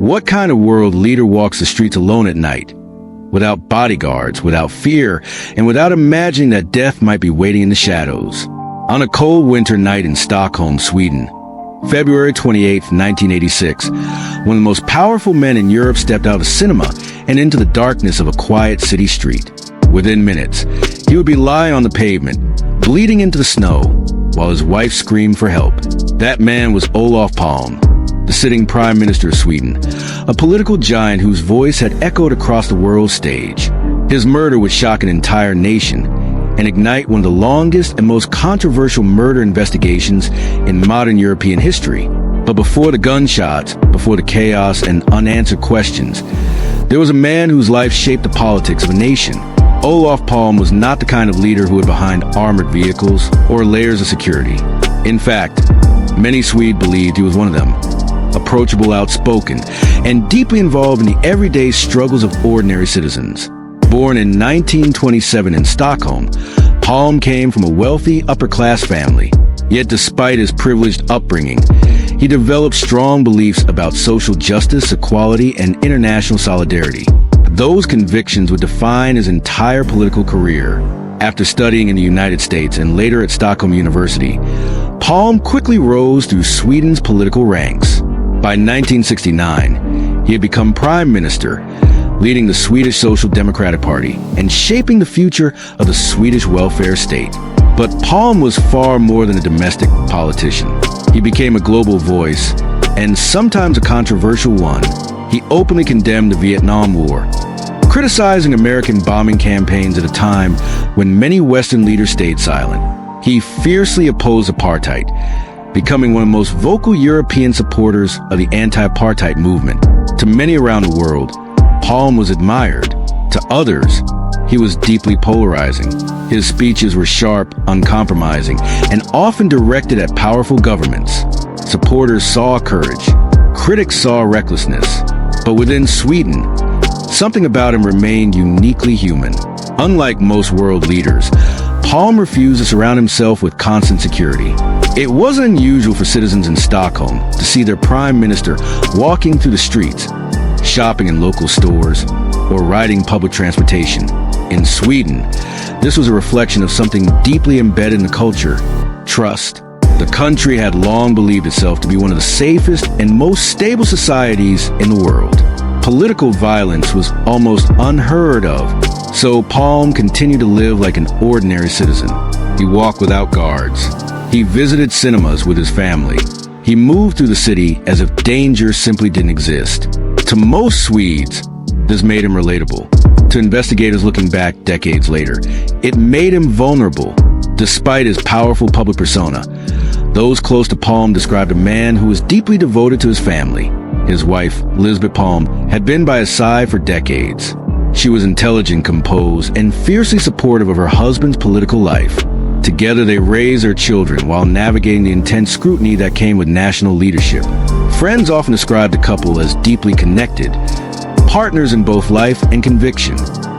What kind of world leader walks the streets alone at night? Without bodyguards, without fear, and without imagining that death might be waiting in the shadows. On a cold winter night in Stockholm, Sweden, February 28, 1986, one of the most powerful men in Europe stepped out of a cinema and into the darkness of a quiet city street. Within minutes, he would be lying on the pavement, bleeding into the snow, while his wife screamed for help. That man was Olof Palme, the sitting Prime Minister of Sweden, a political giant whose voice had echoed across the world stage. His murder would shock an entire nation and ignite one of the longest and most controversial murder investigations in modern European history. But before the gunshots, before the chaos and unanswered questions, there was a man whose life shaped the politics of a nation. Olof Palme was not the kind of leader who hid behind armored vehicles or layers of security. In fact, many Swedes believed he was one of them. Approachable, outspoken, and deeply involved in the everyday struggles of ordinary citizens. Born in 1927 in Stockholm, Palme came from a wealthy, upper-class family. Yet despite his privileged upbringing, he developed strong beliefs about social justice, equality, and international solidarity. Those convictions would define his entire political career. After studying in the United States and later at Stockholm University, Palme quickly rose through Sweden's political ranks. By 1969, he had become Prime Minister, leading the Swedish Social Democratic Party and shaping the future of the Swedish welfare state. But Palme was far more than a domestic politician. He became a global voice, and sometimes a controversial one. He openly condemned the Vietnam War, criticizing American bombing campaigns at a time when many Western leaders stayed silent. He fiercely opposed apartheid, becoming one of the most vocal European supporters of the anti-apartheid movement. To many around the world, Palme was admired. To others, he was deeply polarizing. His speeches were sharp, uncompromising, and often directed at powerful governments. Supporters saw courage. Critics saw recklessness. But within Sweden, something about him remained uniquely human. Unlike most world leaders, Palme refused to surround himself with constant security. It wasn't unusual for citizens in Stockholm to see their prime minister walking through the streets, shopping in local stores, or riding public transportation. In Sweden, this was a reflection of something deeply embedded in the culture: trust. The country had long believed itself to be one of the safest and most stable societies in the world. Political violence was almost unheard of, so Palme continued to live like an ordinary citizen. He walked without guards. He visited cinemas with his family. He moved through the city as if danger simply didn't exist. To most Swedes, this made him relatable. To investigators looking back decades later, it made him vulnerable. Despite his powerful public persona, those close to Palme described a man who was deeply devoted to his family. His wife, Lisbeth Palme, had been by his side for decades. She was intelligent, composed, and fiercely supportive of her husband's political life. Together, they raised their children while navigating the intense scrutiny that came with national leadership. Friends often described the couple as deeply connected, partners in both life and conviction.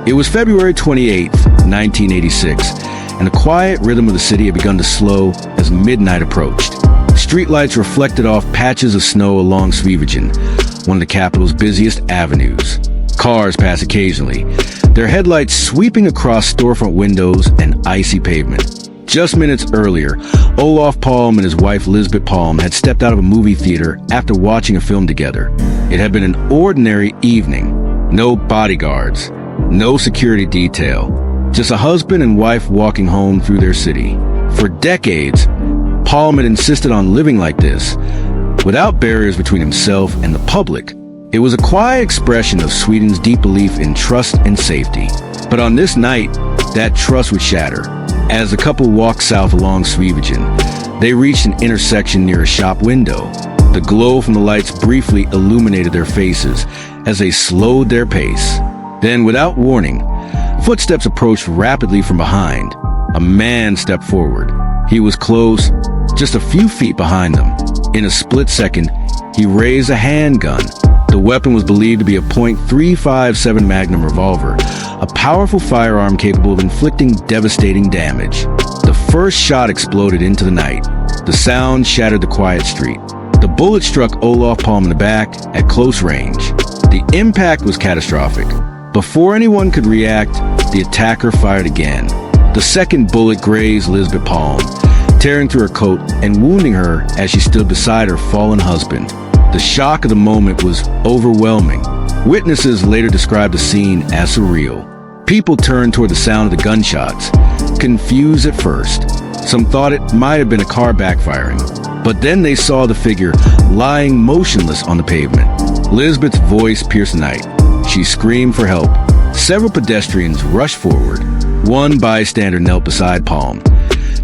It was February 28, 1986, and the quiet rhythm of the city had begun to slow as midnight approached. Streetlights reflected off patches of snow along Sveavägen, one of the capital's busiest avenues. Cars passed occasionally, their headlights sweeping across storefront windows and icy pavement. Just minutes earlier, Olof Palme and his wife Lisbeth Palme had stepped out of a movie theater after watching a film together. It had been an ordinary evening. No bodyguards, no security detail, just a husband and wife walking home through their city. For decades, Palme had insisted on living like this, without barriers between himself and the public. It was a quiet expression of Sweden's deep belief in trust and safety. But on this night, that trust would shatter. As the couple walked south along Sveavägen, they reached an intersection near a shop window. The glow from the lights briefly illuminated their faces as they slowed their pace. Then, without warning, footsteps approached rapidly from behind. A man stepped forward. He was close, just a few feet behind them. In a split second, he raised a handgun. The weapon was believed to be a .357 Magnum revolver, a powerful firearm capable of inflicting devastating damage. The first shot exploded into the night. The sound shattered the quiet street. The bullet struck Olof Palme in the back at close range. The impact was catastrophic. Before anyone could react, the attacker fired again. The second bullet grazed Lisbeth Palme, tearing through her coat and wounding her as she stood beside her fallen husband. The shock of the moment was overwhelming. Witnesses later described the scene as surreal. People turned toward the sound of the gunshots, confused at first. Some thought it might have been a car backfiring, but then they saw the figure lying motionless on the pavement. Lisbeth's voice pierced the night. She screamed for help. Several pedestrians rushed forward. One bystander knelt beside Palme,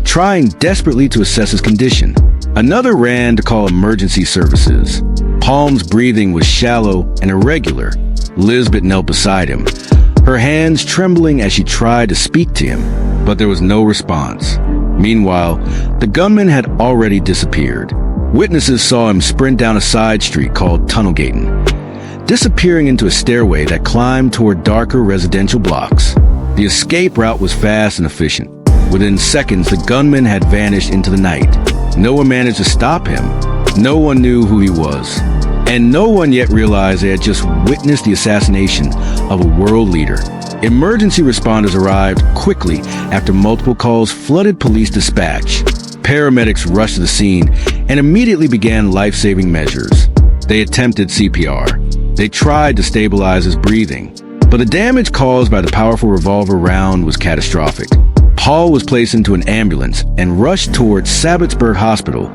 trying desperately to assess his condition. Another ran to call emergency services. Palme's breathing was shallow and irregular. Lisbeth knelt beside him, her hands trembling as she tried to speak to him, but there was no response. Meanwhile, the gunman had already disappeared. Witnesses saw him sprint down a side street called Tunnelgaten, disappearing into a stairway that climbed toward darker residential blocks. The escape route was fast and efficient. Within seconds, the gunman had vanished into the night. No one managed to stop him. No one knew who he was. And no one yet realized they had just witnessed the assassination of a world leader. Emergency responders arrived quickly after multiple calls flooded police dispatch. Paramedics rushed to the scene and immediately began life-saving measures. They attempted CPR. They tried to stabilize his breathing. But the damage caused by the powerful revolver round was catastrophic. Paul was placed into an ambulance and rushed towards Sabbatsberg Hospital,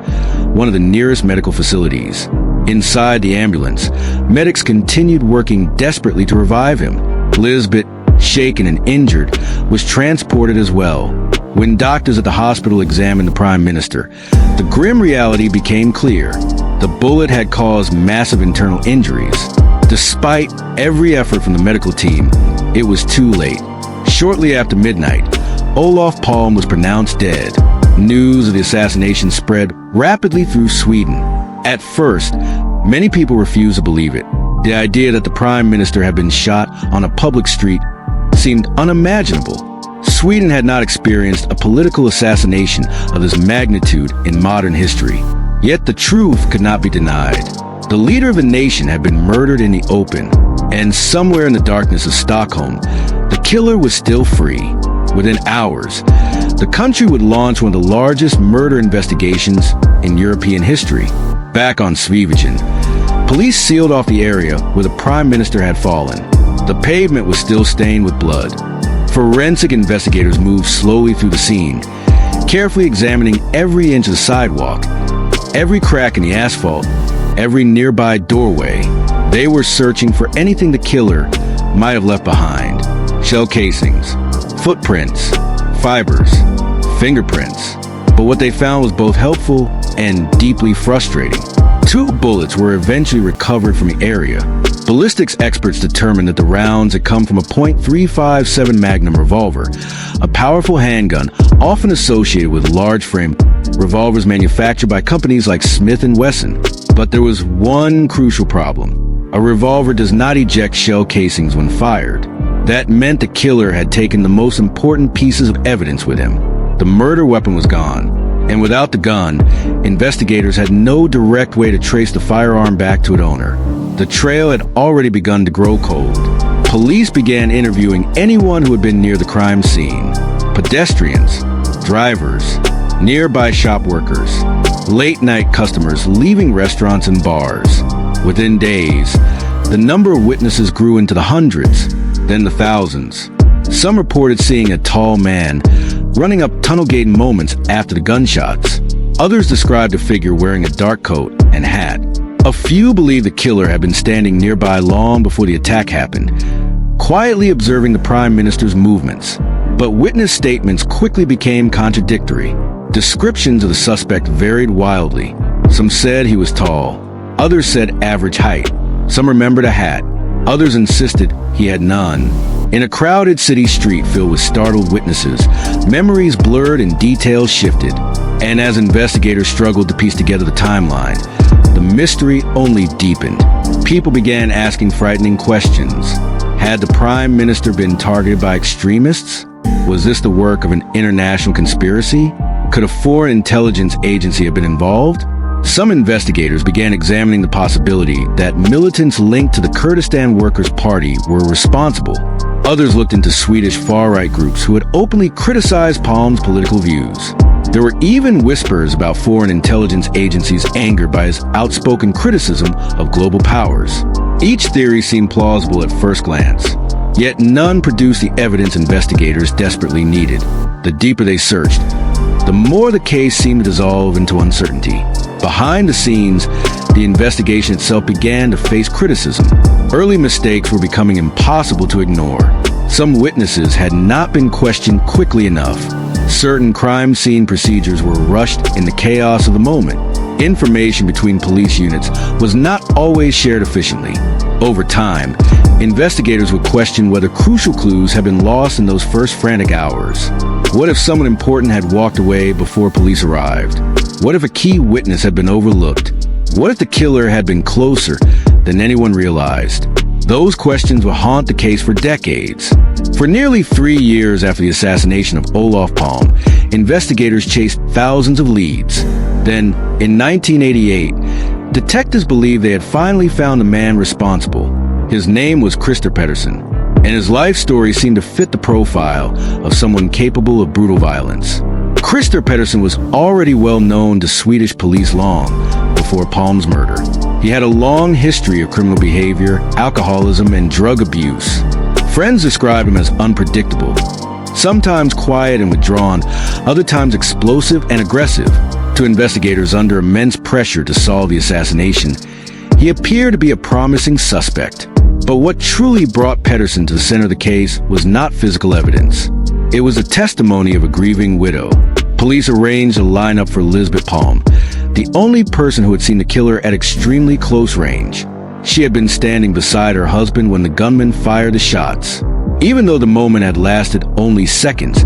one of the nearest medical facilities. Inside the ambulance, medics continued working desperately to revive him. Lisbeth, shaken and injured, was transported as well. When doctors at the hospital examined the Prime Minister, the grim reality became clear. The bullet had caused massive internal injuries. Despite every effort from the medical team, it was too late. Shortly after midnight, Olof Palme was pronounced dead. News of the assassination spread rapidly through Sweden. At first, many people refused to believe it. The idea that the Prime Minister had been shot on a public street seemed unimaginable. Sweden had not experienced a political assassination of this magnitude in modern history. Yet the truth could not be denied. The leader of a nation had been murdered in the open, and somewhere in the darkness of Stockholm, the killer was still free. Within hours, the country would launch one of the largest murder investigations in European history. Back on Sveavägen, police sealed off the area where the Prime Minister had fallen. The pavement was still stained with blood. Forensic investigators moved slowly through the scene, carefully examining every inch of the sidewalk, every crack in the asphalt, every nearby doorway. They were searching for anything the killer might have left behind. Shell casings, footprints, fibers, fingerprints. But what they found was both helpful and deeply frustrating. 2 bullets were eventually recovered from the area. Ballistics experts determined that the rounds had come from a .357 Magnum revolver, a powerful handgun often associated with large-frame revolvers manufactured by companies like Smith & Wesson. But there was one crucial problem. A revolver does not eject shell casings when fired. That meant the killer had taken the most important pieces of evidence with him. The murder weapon was gone, and without the gun, investigators had no direct way to trace the firearm back to its owner. The trail had already begun to grow cold. Police began interviewing anyone who had been near the crime scene. Pedestrians, drivers, nearby shop workers, late-night customers leaving restaurants and bars. Within days, the number of witnesses grew into the hundreds, then the thousands. Some reported seeing a tall man running up Tunnelgaten moments after the gunshots. Others described a figure wearing a dark coat and hat. A few believed the killer had been standing nearby long before the attack happened, quietly observing the Prime Minister's movements. But witness statements quickly became contradictory. Descriptions of the suspect varied wildly. Some said he was tall. Others said average height. Some remembered a hat. Others insisted he had none. In a crowded city street filled with startled witnesses, memories blurred and details shifted. And as investigators struggled to piece together the timeline, the mystery only deepened. People began asking frightening questions. Had the Prime Minister been targeted by extremists? Was this the work of an international conspiracy? Could a foreign intelligence agency have been involved? Some investigators began examining the possibility that militants linked to the Kurdistan Workers' Party were responsible. Others looked into Swedish far-right groups who had openly criticized Palme's political views. There were even whispers about foreign intelligence agencies angered by his outspoken criticism of global powers. Each theory seemed plausible at first glance, yet none produced the evidence investigators desperately needed. The deeper they searched, the more the case seemed to dissolve into uncertainty. Behind the scenes, the investigation itself began to face criticism. Early mistakes were becoming impossible to ignore. Some witnesses had not been questioned quickly enough. Certain crime scene procedures were rushed in the chaos of the moment. Information between police units was not always shared efficiently. Over time, investigators would question whether crucial clues had been lost in those first frantic hours. What if someone important had walked away before police arrived? What if a key witness had been overlooked? What if the killer had been closer than anyone realized? Those questions would haunt the case for decades. For nearly 3 years after the assassination of Olof Palme, investigators chased thousands of leads. Then, in 1988, detectives believed they had finally found the man responsible. His name was Christer Pettersson, and his life story seemed to fit the profile of someone capable of brutal violence. Christer Pettersson was already well known to Swedish police long before Palme's murder. He had a long history of criminal behavior, alcoholism, and drug abuse. Friends described him as unpredictable, sometimes quiet and withdrawn, other times explosive and aggressive. To investigators under immense pressure to solve the assassination, he appeared to be a promising suspect. But what truly brought Pettersson to the center of the case was not physical evidence. It was a testimony of a grieving widow. Police arranged a lineup for Lisbeth Palme, the only person who had seen the killer at extremely close range. She had been standing beside her husband when the gunman fired the shots. Even though the moment had lasted only seconds,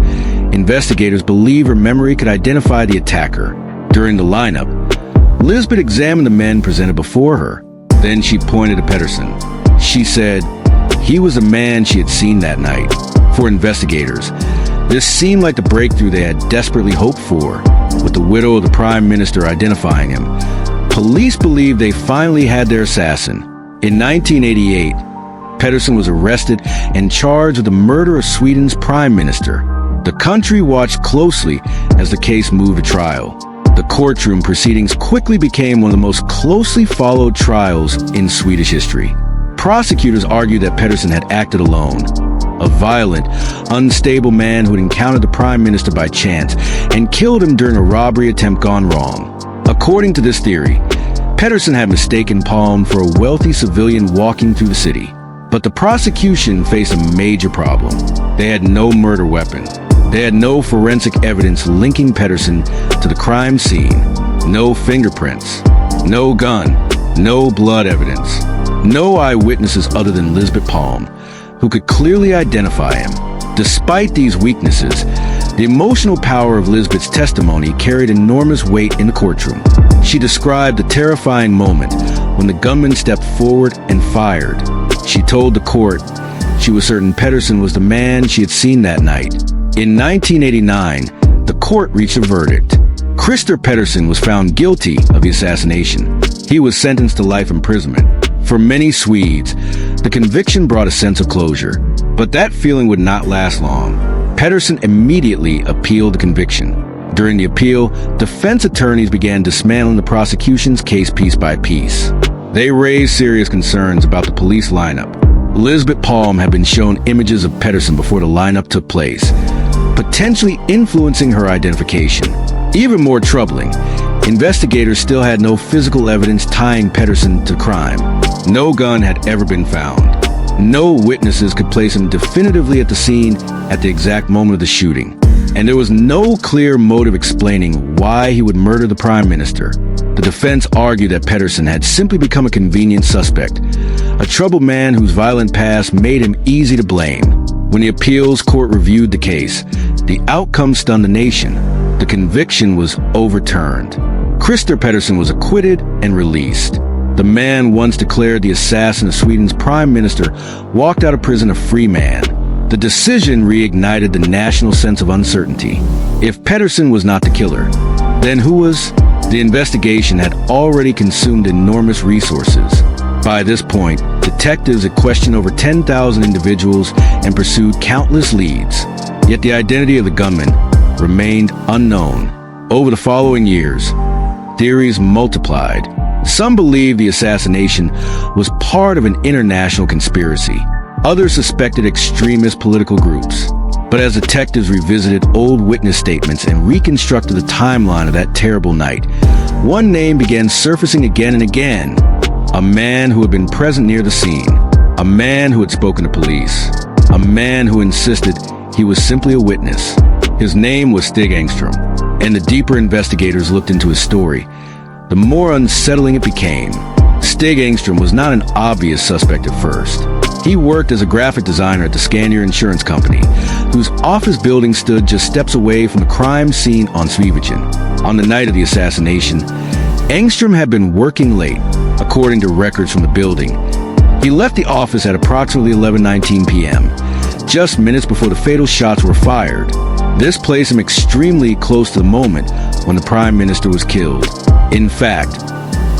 investigators believe her memory could identify the attacker. During the lineup, Lisbeth examined the men presented before her. Then she pointed to Pettersson. She said he was the man she had seen that night. For investigators, this seemed like the breakthrough they had desperately hoped for, with the widow of the Prime Minister identifying him. Police believed they finally had their assassin. In 1988, Pettersson was arrested and charged with the murder of Sweden's Prime Minister. The country watched closely as the case moved to trial. The courtroom proceedings quickly became one of the most closely followed trials in Swedish history. Prosecutors argued that Pettersson had acted alone, a violent, unstable man who had encountered the Prime Minister by chance and killed him during a robbery attempt gone wrong. According to this theory, Pettersson had mistaken Palme for a wealthy civilian walking through the city. But the prosecution faced a major problem. They had no murder weapon. They had no forensic evidence linking Pettersson to the crime scene. No fingerprints. No gun. No blood evidence. No eyewitnesses other than Lisbeth Palme, who could clearly identify him. Despite these weaknesses, the emotional power of Lisbeth's testimony carried enormous weight in the courtroom. She described the terrifying moment when the gunman stepped forward and fired. She told the court she was certain Pettersson was the man she had seen that night. In 1989, the court reached a verdict. Christer Pettersson was found guilty of the assassination. He was sentenced to life imprisonment. For many Swedes, the conviction brought a sense of closure. But that feeling would not last long. Pettersson immediately appealed the conviction. During the appeal, defense attorneys began dismantling the prosecution's case piece by piece. They raised serious concerns about the police lineup. Lisbeth Palme had been shown images of Pettersson before the lineup took place, potentially influencing her identification. Even more troubling, investigators still had no physical evidence tying Pettersson to crime. No gun had ever been found. No witnesses could place him definitively at the scene at the exact moment of the shooting. And there was no clear motive explaining why he would murder the Prime Minister. The defense argued that Pettersson had simply become a convenient suspect, a troubled man whose violent past made him easy to blame. When the appeals court reviewed the case, the outcome stunned the nation. The conviction was overturned. Christer Pettersson was acquitted and released. The man once declared the assassin of Sweden's Prime Minister walked out of prison a free man. The decision reignited the national sense of uncertainty. If Pettersson was not the killer, then who was? The investigation had already consumed enormous resources. By this point, detectives had questioned over 10,000 individuals and pursued countless leads. Yet the identity of the gunman remained unknown. Over the following years, theories multiplied. Some believed the assassination was part of an international conspiracy. Others suspected extremist political groups. But as detectives revisited old witness statements and reconstructed the timeline of that terrible night, one name began surfacing again and again. A man who had been present near the scene. A man who had spoken to police. A man who insisted he was simply a witness. His name was Stig Engström, and the deeper investigators looked into his story, the more unsettling it became. Stig Engström was not an obvious suspect at first. He worked as a graphic designer at the Scania insurance company, whose office building stood just steps away from the crime scene on Sveavägen. On the night of the assassination, Engström had been working late, according to records from the building. He left the office at approximately 11:19 p.m., just minutes before the fatal shots were fired. This placed him extremely close to the moment when the Prime Minister was killed. In fact,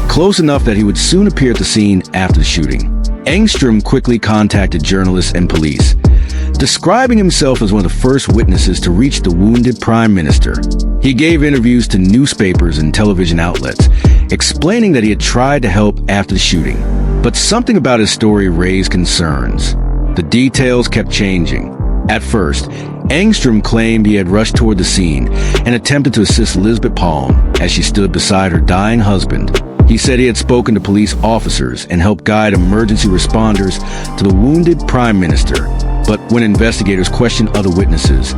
close enough that he would soon appear at the scene after the shooting. Engström quickly contacted journalists and police, describing himself as one of the first witnesses to reach the wounded Prime Minister. He gave interviews to newspapers and television outlets, explaining that he had tried to help after the shooting. But something about his story raised concerns. The details kept changing. At first, Engström claimed he had rushed toward the scene and attempted to assist Lisbeth Palme as she stood beside her dying husband. He said he had spoken to police officers and helped guide emergency responders to the wounded Prime Minister. But when investigators questioned other witnesses,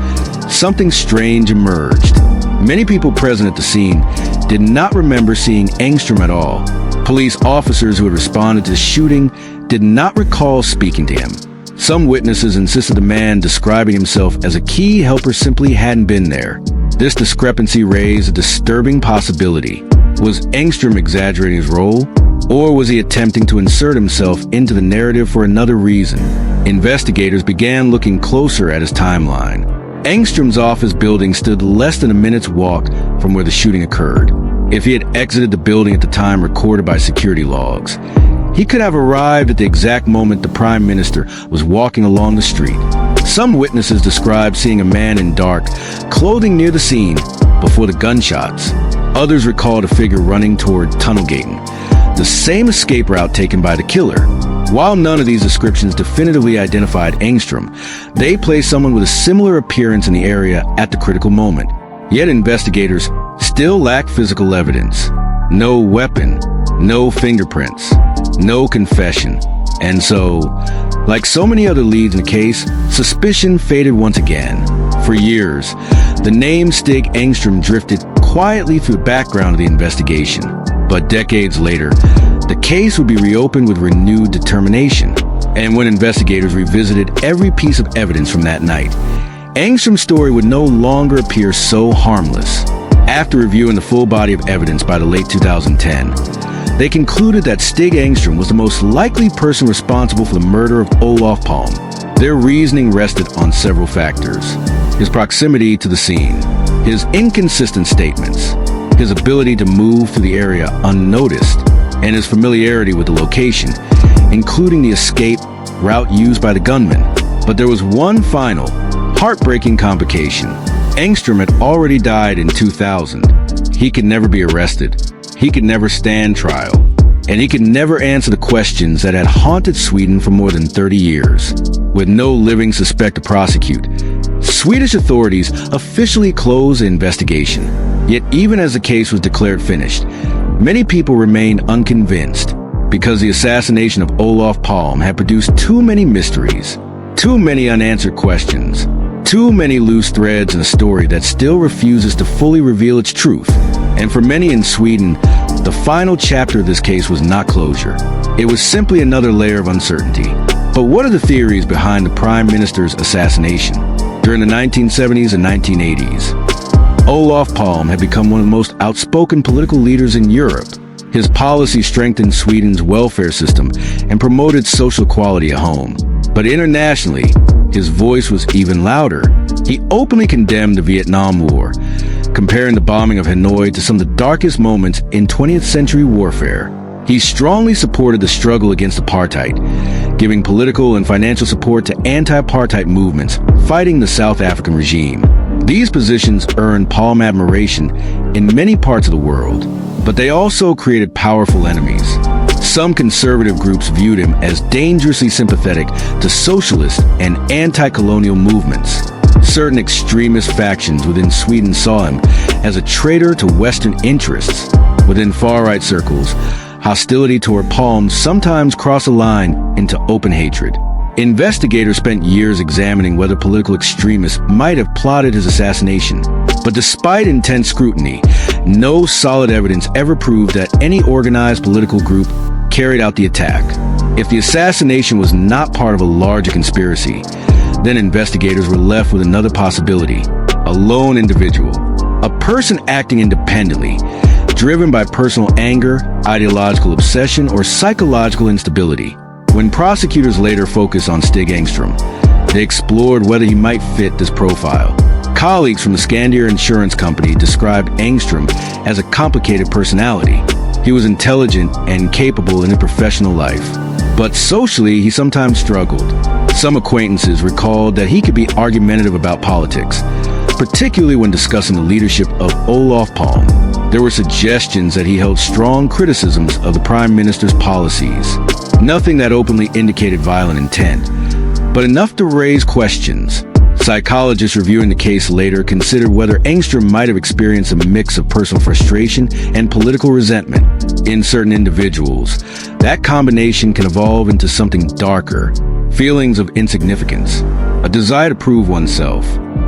something strange emerged. Many people present at the scene did not remember seeing Engström at all. Police officers who had responded to the shooting did not recall speaking to him. Some witnesses insisted the man describing himself as a key helper simply hadn't been there. This discrepancy raised a disturbing possibility. Was Engström exaggerating his role? Or was he attempting to insert himself into the narrative for another reason? Investigators began looking closer at his timeline. Engström's office building stood less than a minute's walk from where the shooting occurred. If he had exited the building at the time recorded by security logs, he could have arrived at the exact moment the Prime Minister was walking along the street. Some witnesses described seeing a man in dark clothing near the scene before the gunshots. Others recalled a figure running toward Tunnelgaten, the same escape route taken by the killer. While none of these descriptions definitively identified Engström, they placed someone with a similar appearance in the area at the critical moment. Yet investigators still lack physical evidence. No weapon, no fingerprints, no confession. And so, like so many other leads in the case, suspicion faded once again. For years, the name Stig Engström drifted quietly through the background of the investigation. But decades later, the case would be reopened with renewed determination. And when investigators revisited every piece of evidence from that night, Engström's story would no longer appear so harmless. After reviewing the full body of evidence by the late 2010, they concluded that Stig Engström was the most likely person responsible for the murder of Olof Palme. Their reasoning rested on several factors: his proximity to the scene, his inconsistent statements, his ability to move through the area unnoticed, and his familiarity with the location, including the escape route used by the gunman. But there was one final, heartbreaking complication. Engström had already died in 2000. He could never be arrested. He could never stand trial. And he could never answer the questions that had haunted Sweden for more than 30 years. With no living suspect to prosecute, Swedish authorities officially closed the investigation. Yet even as the case was declared finished, many people remained unconvinced because the assassination of Olof Palme had produced too many mysteries, too many unanswered questions, too many loose threads in a story that still refuses to fully reveal its truth. And for many in Sweden, the final chapter of this case was not closure. It was simply another layer of uncertainty. But what are the theories behind the Prime Minister's assassination? During the 1970s and 1980s, Olof Palme had become one of the most outspoken political leaders in Europe. His policy strengthened Sweden's welfare system and promoted social equality at home. But internationally, his voice was even louder. He openly condemned the Vietnam War, comparing the bombing of Hanoi to some of the darkest moments in 20th century warfare. He strongly supported the struggle against apartheid, giving political and financial support to anti-apartheid movements fighting the South African regime. These positions earned Palme admiration in many parts of the world, but they also created powerful enemies. Some conservative groups viewed him as dangerously sympathetic to socialist and anti-colonial movements. Certain extremist factions within Sweden saw him as a traitor to Western interests. Within far-right circles, hostility toward Palme sometimes crossed a line into open hatred. Investigators spent years examining whether political extremists might have plotted his assassination. But despite intense scrutiny, no solid evidence ever proved that any organized political group carried out the attack. If the assassination was not part of a larger conspiracy, then investigators were left with another possibility: a lone individual, a person acting independently, driven by personal anger, ideological obsession, or psychological instability. When prosecutors later focused on Stig Engström, they explored whether he might fit this profile. Colleagues from the Skandia insurance company described Engström as a complicated personality. He was intelligent and capable in his professional life, but socially he sometimes struggled. Some acquaintances recalled that he could be argumentative about politics, particularly when discussing the leadership of Olof Palme. There were suggestions that he held strong criticisms of the Prime Minister's policies. Nothing that openly indicated violent intent, but enough to raise questions. Psychologists reviewing the case later considered whether Engström might have experienced a mix of personal frustration and political resentment. In certain individuals, that combination can evolve into something darker: feelings of insignificance, a desire to prove oneself,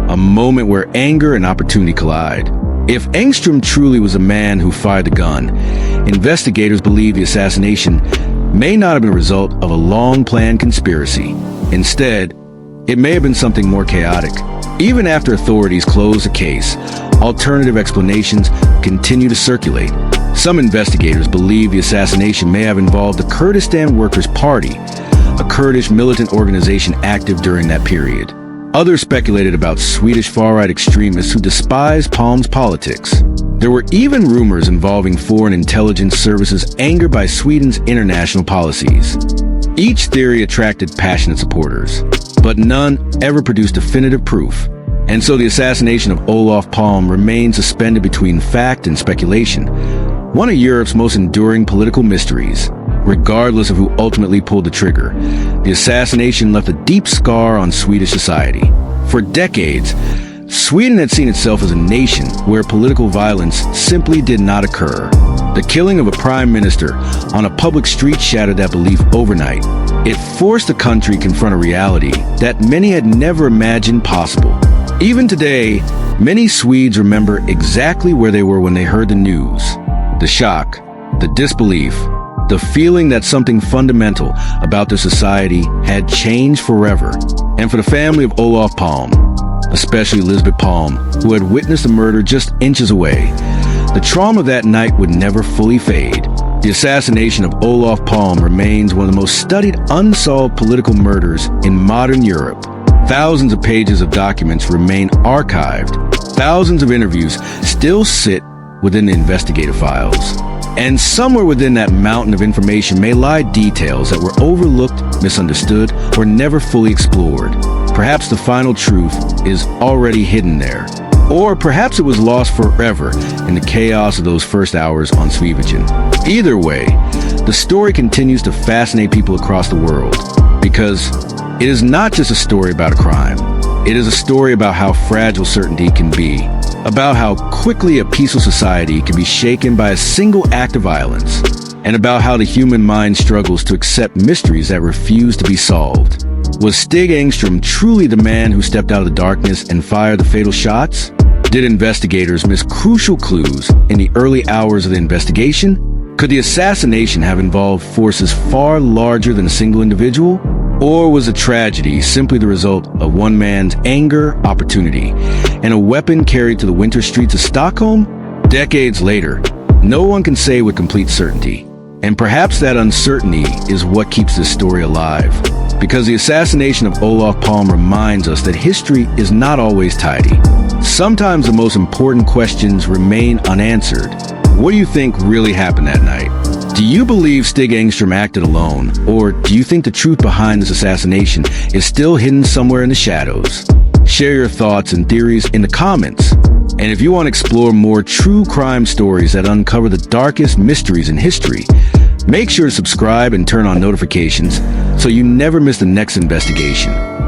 a moment where anger and opportunity collide. If Engström truly was a man who fired the gun, investigators believe the assassination may not have been a result of a long-planned conspiracy. Instead, it may have been something more chaotic. Even after authorities closed the case, alternative explanations continue to circulate. Some investigators believe the assassination may have involved the Kurdistan Workers' Party, a Kurdish militant organization active during that period. Others speculated about Swedish far-right extremists who despised Palme's politics. There were even rumors involving foreign intelligence services angered by Sweden's international policies. Each theory attracted passionate supporters, but none ever produced definitive proof. And so the assassination of Olof Palme remains suspended between fact and speculation, one of Europe's most enduring political mysteries. Regardless of who ultimately pulled the trigger, the assassination left a deep scar on Swedish society. For decades, Sweden had seen itself as a nation where political violence simply did not occur. The killing of a prime minister on a public street shattered that belief overnight. It forced the country to confront a reality that many had never imagined possible. Even today, many Swedes remember exactly where they were when they heard the news. The shock, the disbelief, the feeling that something fundamental about their society had changed forever. And for the family of Olof Palme, especially Elizabeth Palme, who had witnessed the murder just inches away, the trauma of that night would never fully fade. The assassination of Olof Palme remains one of the most studied unsolved political murders in modern Europe. Thousands of pages of documents remain archived. Thousands of interviews still sit within the investigative files. And somewhere within that mountain of information may lie details that were overlooked, misunderstood, or never fully explored. Perhaps the final truth is already hidden there. Or perhaps it was lost forever in the chaos of those first hours on Svevigen. Either way, the story continues to fascinate people across the world, because it is not just a story about a crime. It is a story about how fragile certainty can be, about how quickly a peaceful society can be shaken by a single act of violence, and about how the human mind struggles to accept mysteries that refuse to be solved. Was Stig Engström truly the man who stepped out of the darkness and fired the fatal shots? Did investigators miss crucial clues in the early hours of the investigation? Could the assassination have involved forces far larger than a single individual? Or was the tragedy simply the result of one man's anger, opportunity, and a weapon carried to the winter streets of Stockholm? Decades later, no one can say with complete certainty. And perhaps that uncertainty is what keeps this story alive. Because the assassination of Olof Palme reminds us that history is not always tidy. sometimes the most important questions remain unanswered. What do you think really happened that night? Do you believe Stig Engström acted alone, or do you think the truth behind this assassination is still hidden somewhere in the shadows? Share your thoughts and theories in the comments. And if you want to explore more true crime stories that uncover the darkest mysteries in history, make sure to subscribe and turn on notifications so you never miss the next investigation.